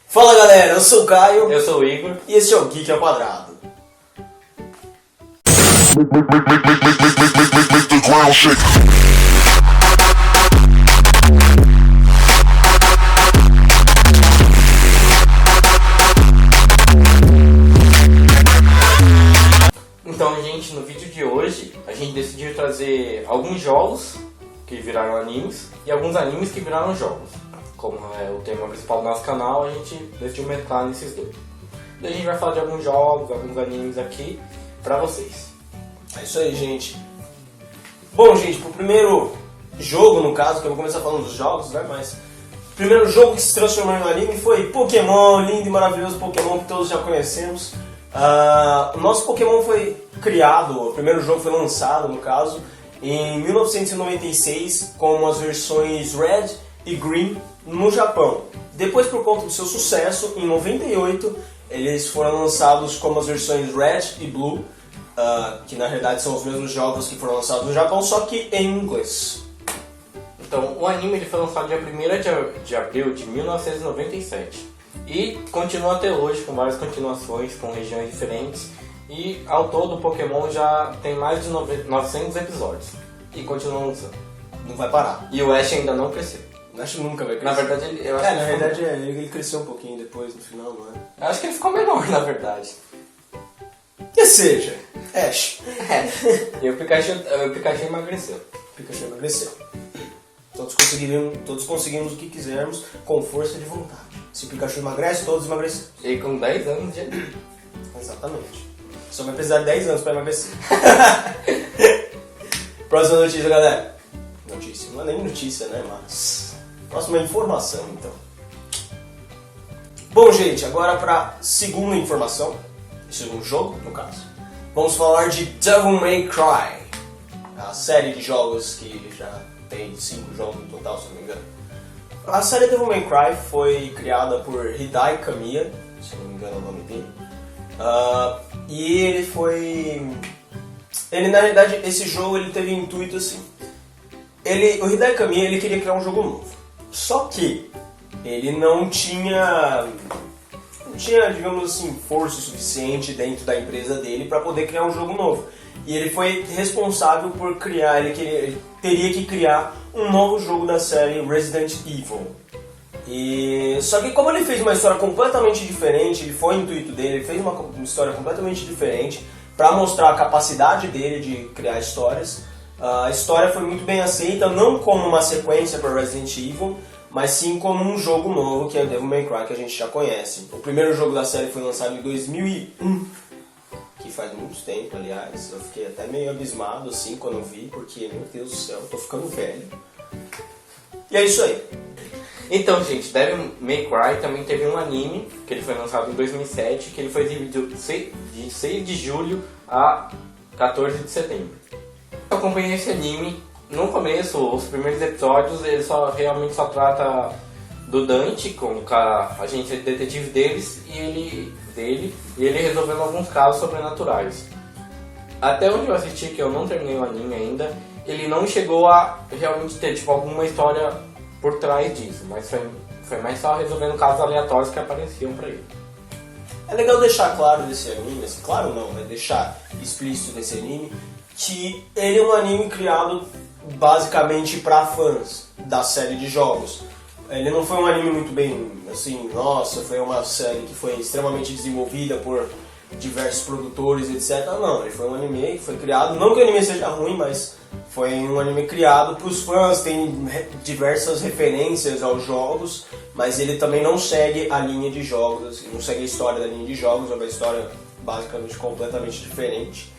Fala galera, eu sou o Caio. Eu sou o Igor. E esse é o Geek ao Quadrado. Então, gente, no vídeo de hoje a gente decidiu trazer alguns jogos que viraram animes e alguns animes que viraram jogos. Como é o tema principal do nosso canal, a gente decidiu mesclar nesses dois. Daí a gente vai falar de alguns jogos, alguns animes aqui pra vocês. É isso aí, gente. Bom, gente, pro primeiro jogo, no caso, que eu vou começar falando dos jogos, né, mas o primeiro jogo que se transformou em anime foi Pokémon, lindo e maravilhoso Pokémon que todos já conhecemos. O nosso Pokémon foi criado, o primeiro jogo foi lançado, no caso, em 1996 com as versões Red e Green no Japão. Depois, por conta do seu sucesso, em 98 eles foram lançados como as versões Red e Blue, que na realidade são os mesmos jogos que foram lançados no Japão, só que em inglês. Então, o anime ele foi lançado dia 1º de abril de 1997 e continua até hoje com várias continuações, com regiões diferentes, e ao todo o Pokémon já tem mais de 900 episódios e continua lançando. Não vai parar. E o Ash ainda não cresceu. Eu acho que nunca vai crescer. Na verdade, eu acho na verdade ele cresceu um pouquinho depois, no final, não é? Eu acho que ele ficou menor, na verdade. Que seja, Ash. E o Pikachu emagreceu. Pikachu emagreceu. Todos conseguimos o que quisermos com força de vontade. Se o Pikachu emagrece, todos emagrecemos. E com 10 anos de idade. Exatamente. Só vai precisar de 10 anos para emagrecer. Próxima notícia, galera. Notícia. Não é nem notícia, né? Mas... próxima informação, então. Bom, gente, agora para segunda informação. Segundo jogo, no caso. Vamos falar de Devil May Cry. A série de jogos que já tem 5 jogos no total, se não me engano. A série Devil May Cry foi criada por Hideo Kamiya, se não me engano é o nome dele. E ele foi... na realidade, esse jogo ele teve intuito assim. O Hideo Kamiya ele queria criar um jogo novo. Só que ele não tinha, digamos assim, força suficiente dentro da empresa dele para poder criar um jogo novo. E ele foi responsável por criar, ele teria que criar um novo jogo da série Resident Evil. Só que como ele fez uma história completamente diferente, ele foi o intuito dele, ele fez uma história completamente diferente para mostrar a capacidade dele de criar histórias. A história foi muito bem aceita, não como uma sequência para Resident Evil, mas sim como um jogo novo, que é Devil May Cry, que a gente já conhece. O primeiro jogo da série foi lançado em 2001, que faz muito tempo, aliás. Eu fiquei até meio abismado assim quando eu vi, porque, meu Deus do céu, eu tô ficando velho. E é isso aí. Então, gente, Devil May Cry também teve um anime, que ele foi lançado em 2007, que ele foi de 6 de julho a 14 de setembro. Eu acompanhei esse anime. No começo, os primeiros episódios, ele realmente só trata do Dante com a agência de detetive e ele resolvendo alguns casos sobrenaturais. Até onde eu assisti, que eu não terminei o anime ainda, ele não chegou a realmente ter alguma história por trás disso, mas foi mais só resolvendo casos aleatórios que apareciam pra ele. É legal deixar claro desse anime, assim, claro não, né? Deixar explícito desse anime, que ele é um anime criado basicamente para fãs da série de jogos. Ele não foi um anime muito bem, assim, nossa, foi uma série que foi extremamente desenvolvida por diversos produtores, etc. Não, ele foi um anime que foi criado, não que o anime seja ruim, mas foi um anime criado para os fãs, tem diversas referências aos jogos, mas ele também não segue a linha de jogos, assim, não segue a história da linha de jogos, é uma história basicamente completamente diferente.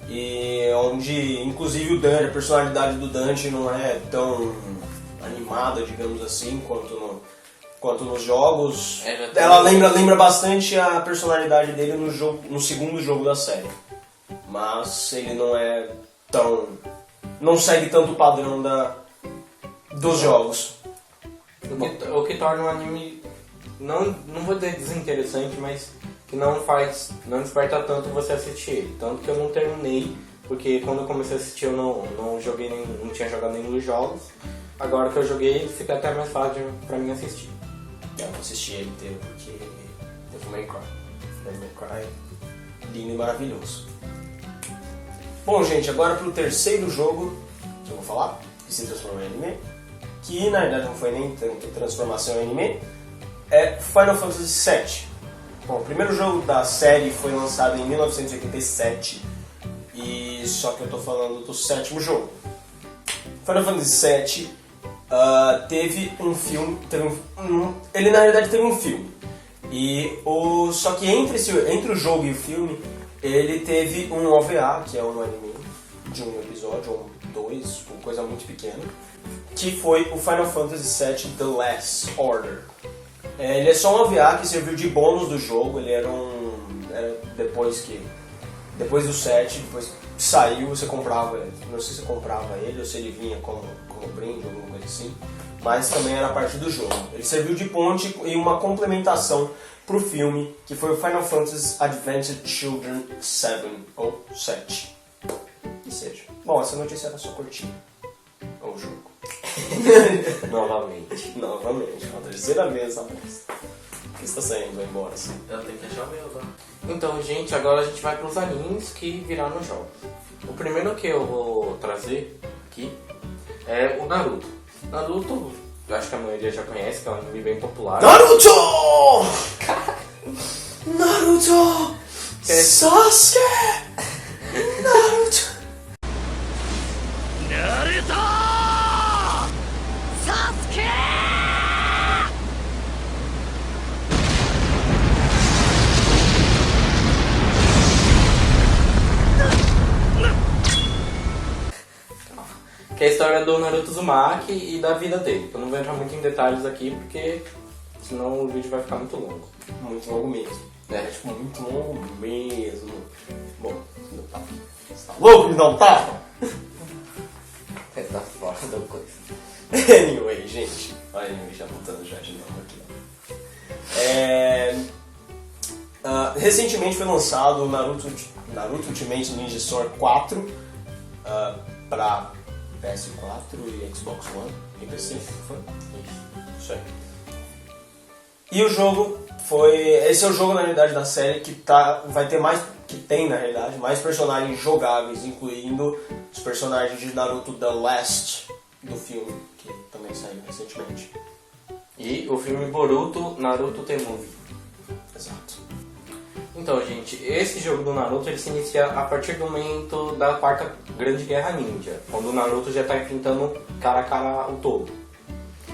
E onde, inclusive, a personalidade do Dante não é tão animada, digamos assim, quanto nos jogos. Ela lembra bastante a personalidade dele no segundo jogo da série. Mas ele não é tão... não segue tanto o padrão dos jogos. O que torna o anime, não vou dizer desinteressante, mas que não desperta tanto você assistir ele. Tanto que eu não terminei, porque quando eu comecei a assistir eu não tinha jogado nenhum dos jogos. Agora que eu joguei, fica até mais fácil pra mim assistir. Eu não assisti ele inteiro porque Devil May Cry. Devil May Cry, lindo e maravilhoso. Bom, gente, agora pro terceiro jogo que eu vou falar, que se transformou em anime, que na verdade não foi nem tanto transformação em anime, é Final Fantasy VII. Bom, o primeiro jogo da série foi lançado em 1987, e só que eu tô falando do sétimo jogo. Final Fantasy VII teve um filme, ele na realidade teve um filme, só que entre o jogo e o filme, ele teve um OVA, que é um anime de um episódio, ou dois, uma coisa muito pequena, que foi o Final Fantasy VII The Last Order. Ele é só um OVA que serviu de bônus do jogo, ele era depois do 7, depois que saiu, você comprava ele. Não sei se você comprava ele ou se ele vinha como brinde ou alguma coisa assim, mas também era parte do jogo. Ele serviu de ponte e uma complementação pro filme, que foi o Final Fantasy Adventure Children 7, ou 7. Que seja. Bom, essa notícia era só curtinha. É um jogo. Novamente, pela terceira vez, rapaz. O que está saindo? Vai embora assim. Eu tenho que achar o meu agora. Então, gente, agora a gente vai para os animes que viraram jogos. O primeiro que eu vou trazer aqui é o Naruto. Naruto, eu acho que a maioria já conhece, que é um anime bem popular. Naruto! Naruto! Sasuke! Naruto! Que é a história do Naruto Uzumaki e da vida dele. Eu não vou entrar muito em detalhes aqui, porque senão o vídeo vai ficar muito longo. Muito longo mesmo. Tipo, muito longo mesmo. Bom, não tá. Você tá louco me dar um tapa? É da fora da coisa. Anyway, gente. Olha, anyway, já voltando já de novo aqui. Recentemente foi lançado o Naruto Ultimate Ninja Storm 4 para PS4 e Xbox One e PC. Foi? Isso aí. E o jogo foi... Esse é o jogo, na realidade, da série que vai ter mais... Que tem, na realidade, mais personagens jogáveis, incluindo os personagens de Naruto The Last do filme, que também saiu recentemente. E o filme Boruto Naruto The Movie. Exato. Então, gente, esse jogo do Naruto ele se inicia a partir do momento da quarta Grande Guerra Ninja, quando o Naruto já está enfrentando cara a cara o Todo.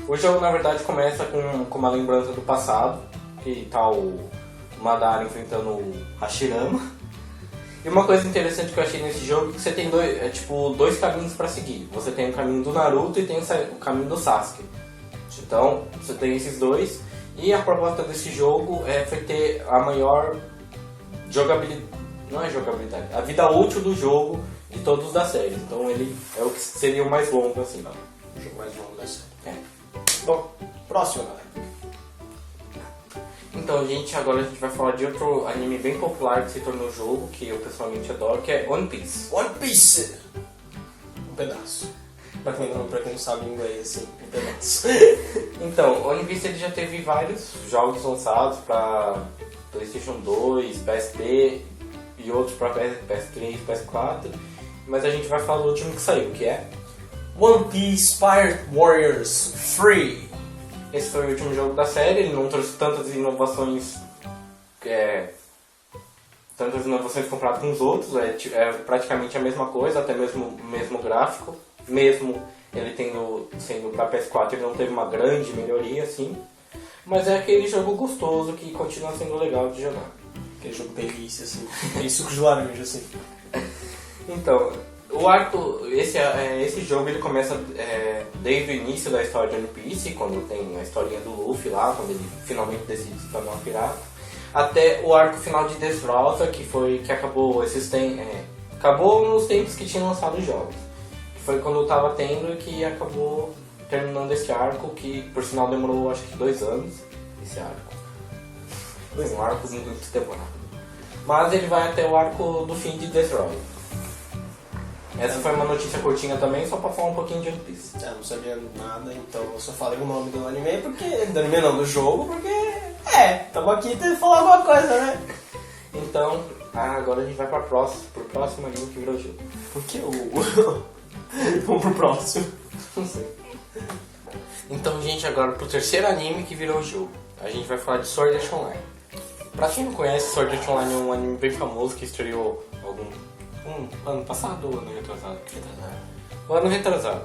O jogo, na verdade, começa com uma lembrança do passado, que tá o Madara enfrentando o Hashirama. E uma coisa interessante que eu achei nesse jogo é que você tem dois caminhos para seguir. Você tem o caminho do Naruto e tem o caminho do Sasuke. Então, você tem esses dois. E a proposta desse jogo foi ter a maior jogabilidade, não é jogabilidade, a vida útil do jogo de todos da série. Então ele é o que seria o mais longo, assim. O jogo mais longo da série. Bom, Próximo, galera. então, gente, agora a gente vai falar de outro anime bem popular que se tornou jogo, que eu pessoalmente adoro, que é One Piece. One Piece! Um pedaço. Pra quem não sabe inglês, assim, um pedaço. Então, One Piece ele já teve vários jogos lançados para PlayStation 2, PSP e outros para PS3 e PS4, mas a gente vai falar do último que saiu, que é One Piece Pirate Warriors Free. Esse foi o último jogo da série, ele não trouxe tantas inovações comparadas com os outros, é praticamente a mesma coisa, até mesmo o mesmo gráfico, mesmo ele sendo para PS4 ele não teve uma grande melhoria assim, mas é aquele jogo gostoso que continua sendo legal de jogar. Aquele jogo delícia, assim, tem suco de laranja, assim. Então, esse jogo ele começa desde o início da história de One Piece, quando tem a historinha do Luffy lá, quando ele finalmente decide se tornar um pirata, até o arco final de Dressrosa, que acabou acabou nos tempos que tinham lançado os jogos. Que foi quando eu tava tendo que acabou terminando esse arco, que por sinal demorou acho que 2 anos, esse arco. Foi um arco muito demorado. Mas ele vai até o arco do fim de Dressrosa. Essa foi uma notícia curtinha também, só pra falar um pouquinho de One Piece. Não sabia nada, então eu só falei o nome do anime porque. Do anime não, do jogo, porque. Estamos aqui tentando falar alguma coisa, né? Então, agora a gente vai pro próximo anime que virou jogo. Por que Vamos pro próximo. Não sei. Então, gente, agora pro terceiro anime que virou jogo. A gente vai falar de Sword Art Online. Pra quem não conhece, Sword Art Online é um anime bem famoso que estreou ano passado ou ano retrasado? O ano retrasado.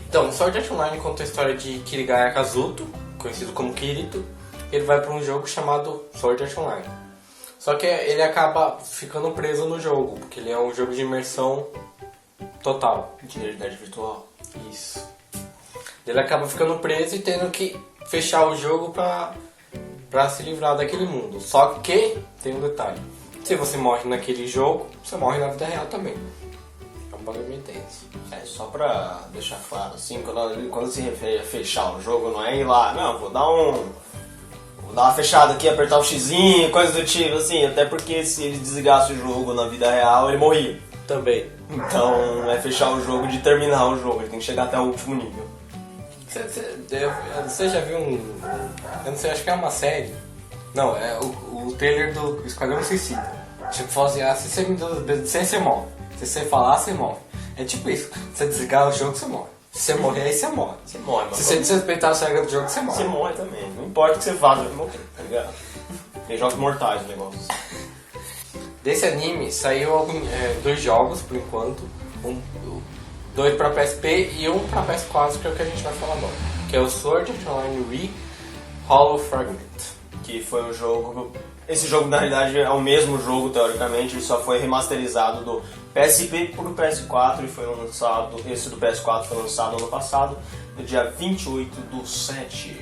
Então, Sword Art Online conta a história de Kirigaya Kazuto, conhecido como Kirito. Ele vai pra um jogo chamado Sword Art Online. Só que ele acaba ficando preso no jogo, porque ele é um jogo de imersão total. De realidade virtual. Isso. Ele acaba ficando preso e tendo que fechar o jogo pra se livrar daquele mundo. Só que tem um detalhe. Se você morre naquele jogo, você morre na vida real também. É um bagulho meio tenso. Só pra deixar claro, assim, quando se refere a fechar o jogo, não é ir lá, não, vou dar uma fechada aqui, apertar o xizinho, coisa do tipo, assim, até porque se ele desligasse o jogo na vida real, ele morria. Também. Então, é fechar o jogo de terminar o jogo, ele tem que chegar até o último nível. Você já viu eu não sei, acho que é uma série. Não, é o trailer do Esquadrão Suicida. Tipo, fala assim, se você me deu você morre. Se você falar, você morre. É tipo isso, se você desligar o jogo, você morre. Se você morrer, aí você morre. Você morre, mano. Se você desrespeitar a regra do jogo, você morre. Você morre também. Não importa o que você faça, vai morrer, tá ligado? Tem jogos mortais o negócio. Desse anime saiu dois jogos por enquanto. Dois pra PSP e um pra PS4, que é o que a gente vai falar agora. Que é o Sword Art Online Re Hollow Fragment. Que foi um jogo... Esse jogo, na realidade, é o mesmo jogo, teoricamente. Ele só foi remasterizado do PSP pro PS4 e foi lançado... Esse do PS4 foi lançado ano passado, no dia 28/7.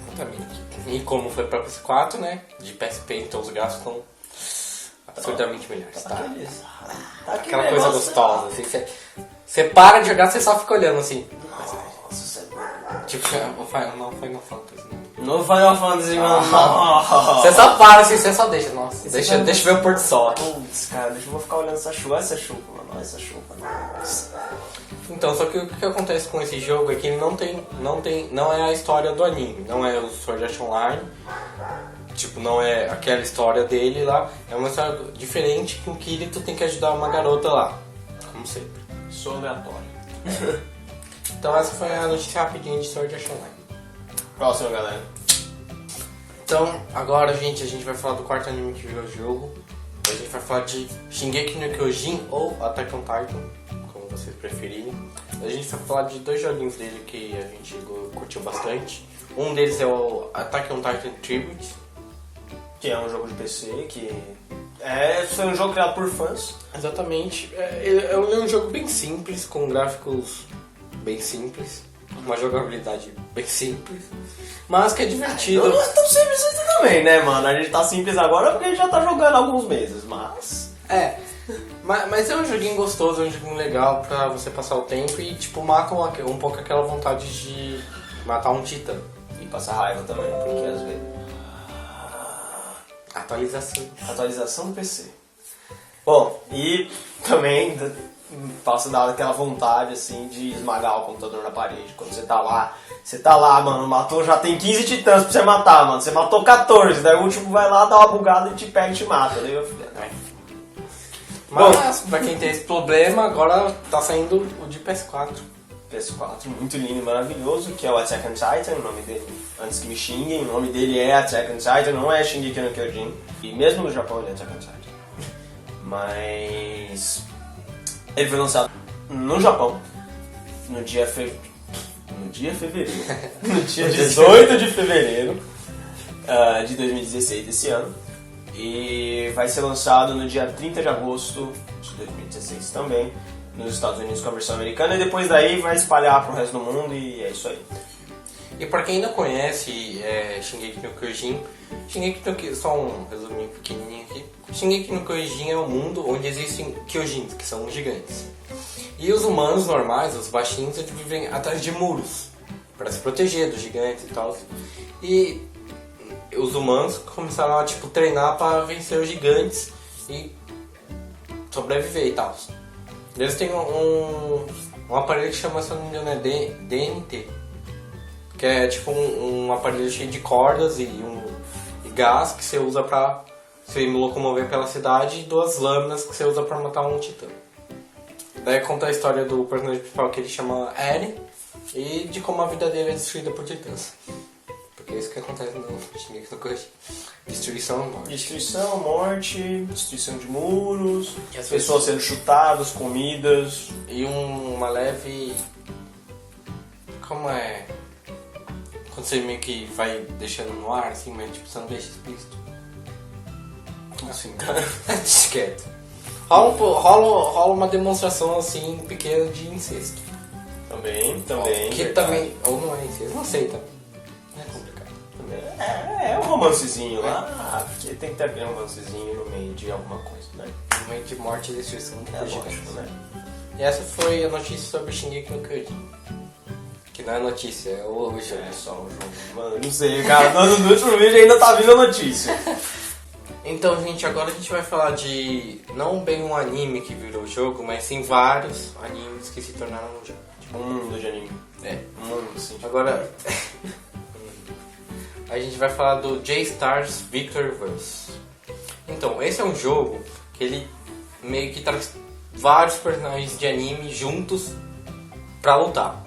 Exatamente. E como foi pra PS4, né? De PSP, então os gastos estão absurdamente melhores, tá? Aquela coisa gostosa, assim, você para de jogar, você só fica olhando assim. Nossa, tipo, não Final Fantasy, né? No Final Fantasy, mano. Você só para assim, você só deixa. Nossa, deixa eu ver o pôr do sol aqui. Putz, cara, deixa eu ficar olhando essa chuva. Olha essa chuva, mano. Olha essa chuva. Nossa. Então, só que o que acontece com esse jogo é que ele não é a história do anime. Não é o Sword Art Online. Tipo, não é aquela história dele lá. É uma história diferente com que tu tem que ajudar uma garota lá. Como sempre. Sou aleatório. Então essa foi a notícia rapidinha de Sword Art Online. Próximo, galera. Então, agora, gente, a gente vai falar do quarto anime que virou jogo. A gente vai falar de Shingeki no Kyojin ou Attack on Titan, como vocês preferirem. A gente vai falar de dois joguinhos dele que a gente curtiu bastante. Um deles é o Attack on Titan Tribute. Que é um jogo de PC, que foi um jogo criado por fãs. Exatamente. É um jogo bem simples, com gráficos bem simples. Uma jogabilidade bem simples, mas que é divertido. Não é tão simples assim também, né, mano? A gente tá simples agora porque a gente já tá jogando há alguns meses, mas... Mas é um joguinho gostoso, é um joguinho legal pra você passar o tempo e, tipo, mata um pouco aquela vontade de matar um titã. E passar raiva também, porque às vezes... Atualização do PC. Bom, e também passa a dar aquela vontade, assim, de esmagar o computador na parede. Quando você tá lá, mano, matou, já tem 15 titãs pra você matar, mano. Você matou 14, daí o último vai lá, dá uma bugada e te pega e te mata. Daí eu fico... Mas, pra quem tem esse problema, agora tá saindo o de PS4. PS4, muito lindo e maravilhoso, que é o Attack on Titan, o nome dele, antes que me xinguem, o nome dele é Attack on Titan, não é Shingeki no Kyojin. E mesmo no Japão ele é Attack on Titan. Mas... ele foi lançado no Japão, no dia fevereiro. No dia 18 de fevereiro de 2016 desse ano. E vai ser lançado no dia 30 de agosto de 2016 também, nos Estados Unidos com a versão americana, e depois daí vai espalhar pro resto do mundo e é isso aí. E pra quem não conhece Shingeki no Kyojin, só um resuminho pequenininho aqui. Shingeki no Kyojin é um mundo onde existem Kyojins, que são gigantes. E os humanos normais, os baixinhos, eles vivem atrás de muros para se proteger dos gigantes e tal. E os humanos começaram a treinar para vencer os gigantes e sobreviver e tal. Eles têm um aparelho que chama, se eu não me engano, é DNT. Que é tipo um aparelho cheio de cordas e gás que você usa pra se locomover pela cidade e 2 lâminas que você usa pra matar um titã. Daí conta a história do personagem principal, que ele chama Eren, e de como a vida dele é destruída por titãs. Porque é isso que acontece no Shingeki no Kyojin. Destruição e morte. Destruição, morte, destruição de muros, E as pessoas sendo chutadas, comidas. E uma leve... Como é? Quando você meio que vai deixando no ar, assim, mas tipo, você não deixa explícito. Assim, Deixa quieto. Rola uma demonstração, assim, pequena de incesto. também. Que verdade. também... Ou não é incesto, não sei, tá? É complicado. É um romancezinho lá, porque tem que ter um romancezinho no meio de alguma coisa, né? No meio de morte e destruição. É lógico, né? E essa foi a notícia sobre Shingeki no Kyojin. Que não é notícia, é o jogo. É só o jogo. Mano, não sei, cara. No último vídeo ainda tá vindo a notícia. Então, gente, agora a gente vai falar de não bem um anime que virou jogo, mas sim vários animes que se tornaram um jogo. Tipo um mundo de anime. É. Um mundo, assim. Agora, a gente vai falar do J-Stars Victorverse. Então, esse é um jogo que ele meio que traz vários personagens de anime juntos pra lutar.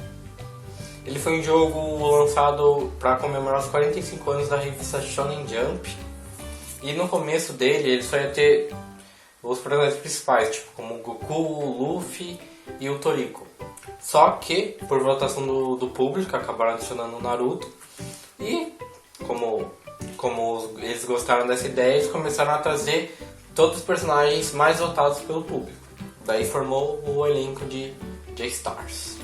Ele foi um jogo lançado para comemorar os 45 anos da revista Shonen Jump. E no começo dele, ele só ia ter os personagens principais, tipo como o Goku, o Luffy e o Toriko. Só que, por votação do público, acabaram adicionando o Naruto. E, como eles gostaram dessa ideia, eles começaram a trazer todos os personagens mais votados pelo público. Daí formou o elenco de J-Stars.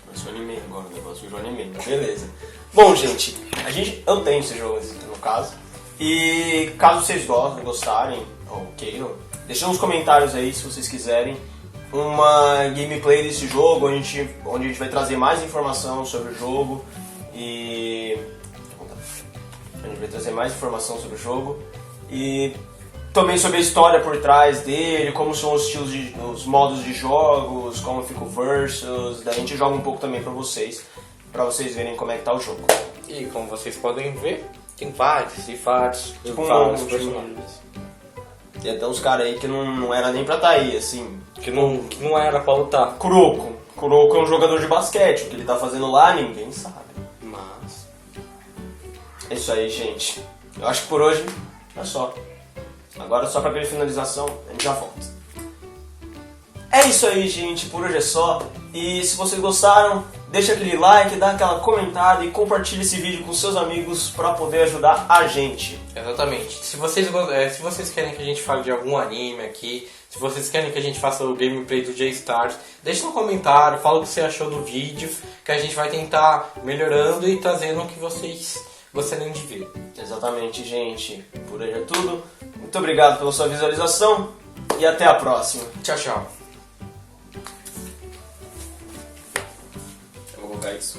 Parece um anime agora, o negócio virou anime, mas beleza. Bom, gente, eu tenho esse jogo no caso. E caso vocês gostarem ou queiram, deixem nos comentários aí se vocês quiserem uma gameplay desse jogo, onde a gente vai trazer mais informação sobre o jogo e também sobre a história por trás dele, como são os modos de jogos, como fica o versus. Daí a gente joga um pouco também pra vocês verem como é que tá o jogo. E como vocês podem ver, tem vários personagens. Tem até uns caras aí que não era nem pra estar aí, assim. Que não era pra lutar. Kuroko é um jogador de basquete, o que ele tá fazendo lá ninguém sabe. Mas... É isso aí, gente. Eu acho que por hoje é só. Agora só pra ver a finalização, a gente já volta. É isso aí, gente. Por hoje é só. E se vocês gostaram, deixa aquele like, dá aquela comentada e compartilha esse vídeo com seus amigos pra poder ajudar a gente. Exatamente. Se vocês querem que a gente fale de algum anime aqui, se vocês querem que a gente faça o gameplay do J-Stars, deixa no comentário, fala o que você achou do vídeo, que a gente vai tentar melhorando e trazendo o que vocês gostariam de ver. Exatamente, gente. Por hoje é tudo. Muito obrigado pela sua visualização e até a próxima. Tchau, tchau. Eu vou colocar isso.